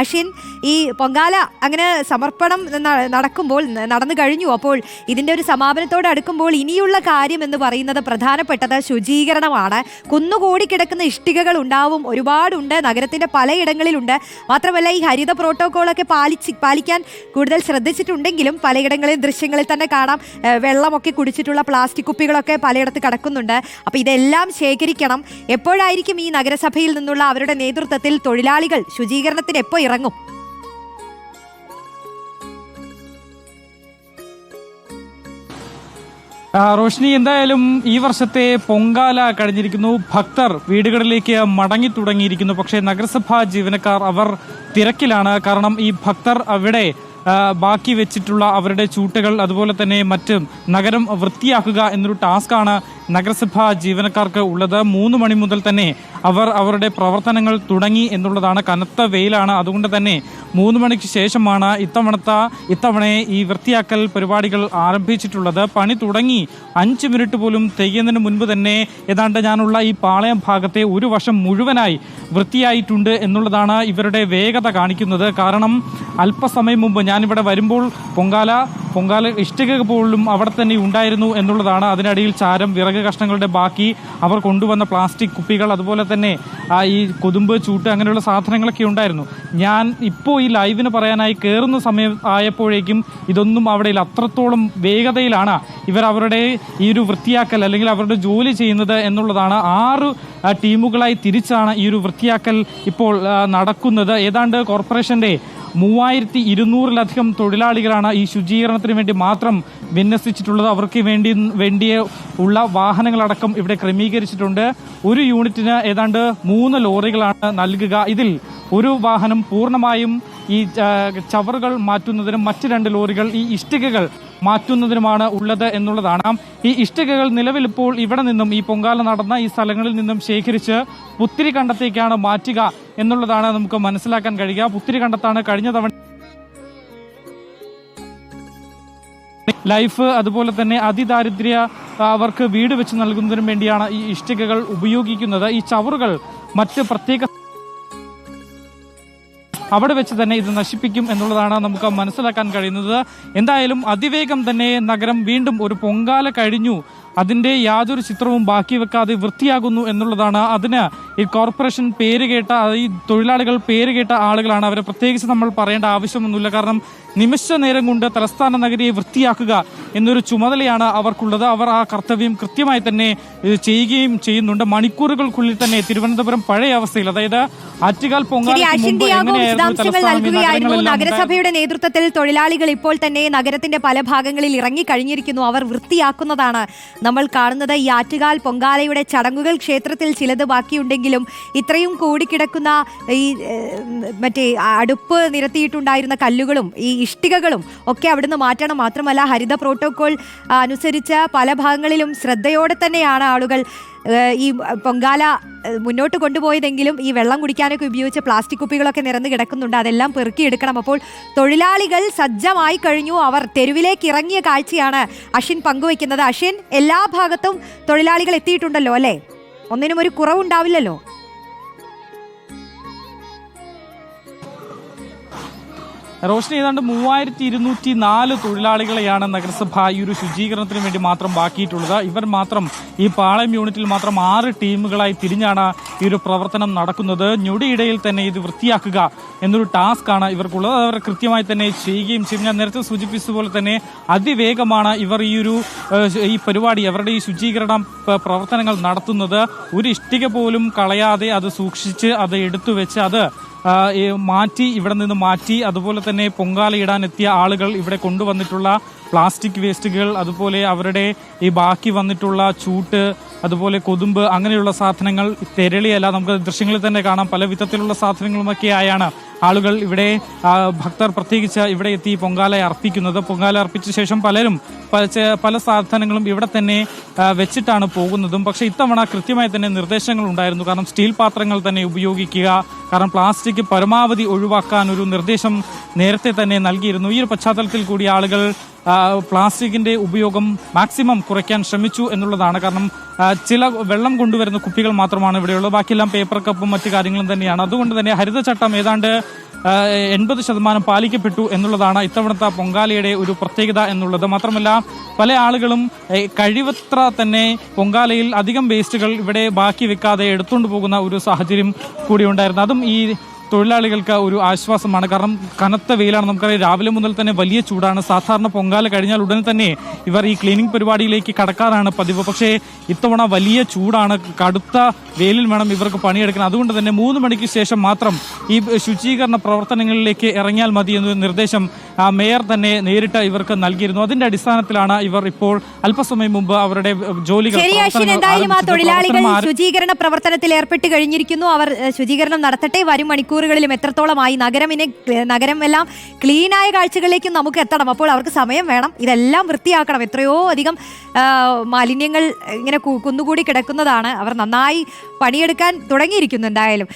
അശ്വിൻ, ഈ പൊങ്കാല അങ്ങനെ സമർപ്പണം നടക്കുമ്പോൾ നടന്നു കഴിഞ്ഞു. അപ്പോൾ ഇതിൻ്റെ ഒരു സമാപനത്തോട് അടുക്കുമ്പോൾ ഇനിയുള്ള കാര്യം എന്ന് പറയുന്നത് പ്രധാനപ്പെട്ടത് ശുചീകരണമാണ്. കുന്നുകൂടി കിടക്കുന്ന ഇഷ്ടികകൾ ഉണ്ടാവും, ഒരുപാടുണ്ട്, നഗരത്തിൻ്റെ പലയിടങ്ങളിലുണ്ട്. മാത്രമല്ല ഈ ഹരിത പ്രോട്ടോക്കോളൊക്കെ പാലിക്കാൻ കൂടുതൽ ശ്രദ്ധിച്ചിട്ടുണ്ടെങ്കിലും പലയിടങ്ങളിൽ ദൃശ്യങ്ങളിൽ തന്നെ കാണാം വെള്ളമൊക്കെ കുടിച്ചിട്ടുള്ള പ്ലാസ്റ്റിക് കുപ്പികളൊക്കെ പലയിടത്ത് കിടക്കുന്നുണ്ട്. അപ്പോൾ ഇതെല്ലാം ശേഖരിക്കണം. എപ്പോഴായിരിക്കും ഈ നഗരസഭയിൽ നിന്നുള്ള അവരുടെ നേതൃത്വത്തിൽ തൊഴിലാളികൾ ശുചീകരണത്തിന് എപ്പോൾ ഇറങ്ങും? റോഷ്നി, എന്തായാലും ഈ വർഷത്തെ പൊങ്കാല കഴിഞ്ഞിരിക്കുന്നു. ഭക്തർ വീടുകളിലേക്ക് മടങ്ങി തുടങ്ങിയിരിക്കുന്നു. പക്ഷേ നഗരസഭാ ജീവനക്കാർ അവർ തിരക്കിലാണ്. കാരണം ഈ ഭക്തർ അവിടെ ബാക്കി വെച്ചിട്ടുള്ള അവരുടെ ചൂട്ടുകൾ അതുപോലെ തന്നെ മറ്റ് നഗരം വൃത്തിയാക്കുക എന്നൊരു ടാസ്ക്കാണ് നഗരസഭാ ജീവനക്കാർക്ക് ഉള്ളത്. 3 മണി മുതൽ തന്നെ അവർ അവരുടെ പ്രവർത്തനങ്ങൾ തുടങ്ങി എന്നുള്ളതാണ്. കനത്ത വെയിലാണ്. അതുകൊണ്ട് തന്നെ 3 മണിക്ക് ശേഷമാണ് ഇത്തവണ ഈ വൃത്തിയാക്കൽ പരിപാടികൾ ആരംഭിച്ചിട്ടുള്ളത്. പണി തുടങ്ങി 5 മിനിറ്റ് പോലും തികയുന്നതിന് മുൻപ് തന്നെ ഏതാണ്ട് ഞാനുള്ള ഈ പാളയം ഭാഗത്തെ ഒരു വശം മുഴുവനായി വൃത്തിയായിട്ടുണ്ട് എന്നുള്ളതാണ് ഇവരുടെ വേഗത കാണിക്കുന്നത്. കാരണം അല്പസമയം മുമ്പ് ഞാനിവിടെ വരുമ്പോൾ പൊങ്കാല ഇഷ്ടിക പോലും അവിടെ തന്നെ ഉണ്ടായിരുന്നു എന്നുള്ളതാണ്. അതിനിടയിൽ ചാരം, വിറക് കഷ്ണങ്ങളുടെ ബാക്കി, അവർ കൊണ്ടുവന്ന പ്ലാസ്റ്റിക് കുപ്പികൾ, അതുപോലെ തന്നെ ഈ കൊതുമ്പ്, ചൂട്ട് അങ്ങനെയുള്ള സാധനങ്ങളൊക്കെ ഉണ്ടായിരുന്നു. ഞാൻ ഇപ്പോൾ ഈ ലൈവിന് പറയാനായി കയറുന്ന സമയം ആയപ്പോഴേക്കും ഇതൊന്നും അവിടെ ഇല്ല. അത്രത്തോളം വേഗതയിലാണ് ഇവർ അവരുടെ ഈ ഒരു വൃത്തിയാക്കൽ അല്ലെങ്കിൽ അവരുടെ ജോലി ചെയ്യുന്നത് എന്നുള്ളതാണ്. 6 ടീമുകളായി തിരിച്ചാണ് ഈ ഒരു വൃത്തിയാക്കൽ ഇപ്പോൾ നടക്കുന്നത്. ഏതാണ്ട് കോർപ്പറേഷന്റെ 3200-ലധികം തൊഴിലാളികളാണ് ഈ ശുചീകരണത്തിന് വേണ്ടി മാത്രം വിന്യസിച്ചിട്ടുള്ളത്. അവർക്ക് വേണ്ടിയ ഉള്ള വാഹനങ്ങളടക്കം ഇവിടെ ക്രമീകരിച്ചിട്ടുണ്ട്. ഒരു യൂണിറ്റിന് ഏതാണ്ട് 3 ലോറികളാണ് നൽകുക. ഇതിൽ ഒരു വാഹനം പൂർണ്ണമായും ഈ ചവറുകൾ മാറ്റുന്നതിനും മറ്റ് 2 ലോറികൾ ഈ ഇഷ്ടികകൾ മാറ്റുന്നതിനുമാണ് ഉള്ളത് എന്നുള്ളതാണ്. ഈ ഇഷ്ടികകൾ നിലവിൽ ഇപ്പോൾ ഇവിടെ നിന്നും ഈ പൊങ്കാല നടന്ന ഈ സ്ഥലങ്ങളിൽ നിന്നും ശേഖരിച്ച് പുത്തിരിക്കണ്ടത്തേക്കാണ് മാറ്റുക എന്നുള്ളതാണ് നമുക്ക് മനസ്സിലാക്കാൻ കഴിയുക. പുത്തിരിക്കണ്ടത്താണ് കഴിഞ്ഞ തവണ ലൈഫ് അതുപോലെ തന്നെ അതിദാരിദ്ര്യ അവർക്ക് വീട് വെച്ച് നൽകുന്നതിനും വേണ്ടിയാണ് ഈ ഇഷ്ടികകൾ ഉപയോഗിക്കുന്നത്. ഈ ചവറുകൾ മറ്റ് പ്രത്യേക അവിടെ വെച്ച് തന്നെ ഇത് നശിപ്പിക്കും എന്നുള്ളതാണ് നമുക്ക് മനസ്സിലാക്കാൻ കഴിയുന്നത്. എന്തായാലും അതിവേഗം തന്നെ നഗരം വീണ്ടും ഒരു പൊങ്കാല കഴിഞ്ഞു, അതിൻ്റെ യാതൊരു ചിത്രവും ബാക്കി വെക്കാതെ വൃത്തിയാകുന്നു എന്നുള്ളതാണ്. അതിന് ഈ കോർപ്പറേഷൻ പേരുകേട്ട, ഈ തൊഴിലാളികൾ പേരുകേട്ട ആളുകളാണ്. അവരെ പ്രത്യേകിച്ച് നമ്മൾ പറയേണ്ട ആവശ്യമൊന്നുമില്ല. കാരണം നിമിഷ നേരം കൊണ്ട് തലസ്ഥാന നഗരിയെ വൃത്തിയാക്കുക എന്നൊരു ചുമതലയാണ് അവർക്കുള്ളത്. അവർ ആ കർത്തവ്യം കൃത്യമായി തന്നെ ചെയ്യുകയും ചെയ്യുന്നുണ്ട്. മണിക്കൂറുകൾക്കുള്ളിൽ തന്നെ തിരുവനന്തപുരം പഴയ അവസ്ഥയിൽ, അതായത് ആറ്റുകാൽ പൊങ്കാലയ്ക്ക് മുമ്പ് എങ്ങനെയായിരുന്നു നഗരസഭയുടെ നേതൃത്വത്തിൽ തൊഴിലാളികൾ ഇപ്പോൾ തന്നെ നഗരത്തിന്റെ പല ഭാഗങ്ങളിൽ ഇറങ്ങിക്കഴിഞ്ഞിരിക്കുന്നു. അവർ വൃത്തിയാക്കുന്നതാണ് നമ്മൾ കാണുന്നത്. ഈ ആറ്റുകാൽ പൊങ്കാലയുടെ ചടങ്ങുകൾ ക്ഷേത്രത്തിൽ ചിലത് ബാക്കിയുണ്ടെങ്കിലും ഇത്രയും കൂടിക്കിടക്കുന്ന ഈ മറ്റേ അടുപ്പ് നിരത്തിയിട്ടുണ്ടായിരുന്ന കല്ലുകളും ഈ ഇഷ്ടികകളും ഒക്കെ അവിടുന്ന് മാറ്റണം. മാത്രമല്ല ഹരിത പ്രോട്ടോകോൾ അനുസരിച്ച് പല ഭാഗങ്ങളിലും ശ്രദ്ധയോടെ തന്നെയാണ് ആളുകൾ ഈ പൊങ്കാല മുന്നോട്ട് കൊണ്ടുപോയതെങ്കിലും ഈ വെള്ളം കുടിക്കാനൊക്കെ ഉപയോഗിച്ച പ്ലാസ്റ്റിക് കുപ്പികളൊക്കെ നിറഞ്ഞു കിടക്കുന്നുണ്ട്. അതെല്ലാം പെറുക്കിയെടുക്കണം. അപ്പോൾ തൊഴിലാളികൾ സജ്ജമായി കഴിഞ്ഞു. അവർ തെരുവിലേക്ക് ഇറങ്ങിയ കാഴ്ചയാണ് അശ്വിൻ പങ്കുവയ്ക്കുന്നത്. അശ്വിൻ, എല്ലാ ഭാഗത്തും തൊഴിലാളികൾ എത്തിയിട്ടുണ്ടല്ലോ അല്ലേ? ഒന്നിനും ഒരു കുറവുണ്ടാവില്ലല്ലോ? റോഷനി, ഏതാണ്ട് 3204 തൊഴിലാളികളെയാണ് നഗരസഭ ഈ ഒരു ശുചീകരണത്തിന് വേണ്ടി മാത്രം ബാക്കിയിട്ടുള്ളത്. ഇവർ മാത്രം ഈ പാളയം യൂണിറ്റിൽ മാത്രം 6 ടീമുകളായി തിരിഞ്ഞാണ് ഈ ഒരു പ്രവർത്തനം നടക്കുന്നത്. ഞൊടിയിടയിൽ തന്നെ ഇത് വൃത്തിയാക്കുക എന്നൊരു ടാസ്ക്കാണ് ഇവർക്കുള്ളത്. അവർ കൃത്യമായി തന്നെ ചെയ്യുകയും ചെയ്യും. ഞാൻ നേരത്തെ സൂചിപ്പിച്ചതുപോലെ തന്നെ അതിവേഗമാണ് ഇവർ ഈ പരിപാടി, അവരുടെ ഈ ശുചീകരണ പ്രവർത്തനങ്ങൾ നടത്തുന്നത്. ഒരു ഇഷ്ടിക പോലും കളയാതെ അത് സൂക്ഷിച്ച് അത് എടുത്തു വെച്ച് അത് ഇവിടെ നിന്ന് മാറ്റി, അതുപോലെ തന്നെ പൊങ്കാലയിടാനെത്തിയ ആളുകൾ ഇവിടെ കൊണ്ടുവന്നിട്ടുള്ള പ്ലാസ്റ്റിക് വേസ്റ്റുകൾ, അതുപോലെ അവരുടെ ഈ ബാക്കി വന്നിട്ടുള്ള ചൂട്ട്, അതുപോലെ കൊതുമ്പ്, അങ്ങനെയുള്ള സാധനങ്ങൾ, തെരളിയല്ല, നമുക്ക് ദൃശ്യങ്ങളിൽ തന്നെ കാണാം, പല വിധത്തിലുള്ള സാധനങ്ങളുമൊക്കെ ആയാണ് ആളുകൾ ഇവിടെ, ഭക്തർ പ്രത്യേകിച്ച് ഇവിടെ എത്തി പൊങ്കാല അർപ്പിക്കുന്നത്. പൊങ്കാല അർപ്പിച്ച ശേഷം പലരും പല സാധനങ്ങളും ഇവിടെ തന്നെ വെച്ചിട്ടാണ് പോകുന്നതും. പക്ഷേ ഇത്തവണ കൃത്യമായി തന്നെ നിർദ്ദേശങ്ങൾ ഉണ്ടായിരുന്നു. കാരണം സ്റ്റീൽ പാത്രങ്ങൾ തന്നെ ഉപയോഗിക്കുക, കാരണം പ്ലാസ്റ്റിക് പരമാവധി ഒഴിവാക്കാൻ ഒരു നിർദ്ദേശം നേരത്തെ തന്നെ നൽകിയിരുന്നു. ഈ ഒരു പശ്ചാത്തലത്തിൽ കൂടി ആളുകൾ പ്ലാസ്റ്റിക്കിന്റെ ഉപയോഗം മാക്സിമം കുറയ്ക്കാൻ ശ്രമിച്ചു എന്നുള്ളതാണ്. കാരണം ചില വെള്ളം കൊണ്ടുവരുന്ന കുപ്പികൾ മാത്രമാണ് ഇവിടെയുള്ളത്, ബാക്കിയെല്ലാം പേപ്പർ കപ്പും മറ്റു കാര്യങ്ങളും തന്നെയാണ്. അതുകൊണ്ട് തന്നെ ഹരിതചട്ടം ഏതാണ്ട് 80% പാലിക്കപ്പെട്ടു എന്നുള്ളതാണ് ഇത്തവണത്തെ പൊങ്കാലയുടെ ഒരു പ്രത്യേകത എന്നുള്ളത്. മാത്രമല്ല പല ആളുകളും കഴിവത്ര തന്നെ പൊങ്കാലയിൽ അധികം വേസ്റ്റുകൾ ഇവിടെ ബാക്കി വെക്കാതെ എടുത്തുകൊണ്ട് പോകുന്ന ഒരു സാഹചര്യം കൂടി ഉണ്ടായിരുന്നു. അതും ഈ തൊഴിലാളികൾക്ക് ഒരു ആശ്വാസമാണ്. കാരണം കനത്ത വെയിലാണ്. നമുക്കറിയാം രാവിലെ മുതൽ തന്നെ വലിയ ചൂടാണ്. സാധാരണ പൊങ്കാല കഴിഞ്ഞാൽ ഉടനെ തന്നെ ഇവർ ഈ ക്ലീനിങ് പരിപാടിയിലേക്ക് കടക്കാറാണ് പതിവ്. പക്ഷേ ഇത്തവണ വലിയ ചൂടാണ്. കടുത്ത വെയിലിൽ വേണം ഇവർക്ക് പണിയെടുക്കണം. അതുകൊണ്ട് തന്നെ 3 മണിക്ക് ശേഷം മാത്രം ഈ ശുചീകരണ പ്രവർത്തനങ്ങളിലേക്ക് ഇറങ്ങിയാൽ മതി എന്നൊരു നിർദ്ദേശം മേയർ തന്നെ നേരിട്ട് ഇവർക്ക് നൽകിയിരുന്നു. അതിന്റെ അടിസ്ഥാനത്തിലാണ് ഇവർ ഇപ്പോൾ അല്പസമയം മുമ്പ് അവരുടെ ജോലികൾ എന്തായാലും ആ തൊഴിലാളികൾ ശുചീകരണ പ്രവർത്തനത്തിൽ ഏർപ്പെട്ട് കഴിഞ്ഞിരിക്കുന്നു. അവർ ശുചീകരണം നടത്തട്ടെ. വരും മണിക്കൂറുകളിലും എത്രത്തോളമായി നഗരം എല്ലാം ക്ലീനായ കാഴ്ചകളിലേക്ക് നമുക്ക് എത്തണം. അപ്പോൾ അവർക്ക് സമയം വേണം. ഇതെല്ലാം വൃത്തിയാക്കണം. എത്രയോ അധികം മാലിന്യങ്ങൾ ഇങ്ങനെ കുന്നുകൂടി കിടക്കുന്നതാണ്. അവർ നന്നായി പണിയെടുക്കാൻ തുടങ്ങിയിരിക്കുന്നു എന്തായാലും.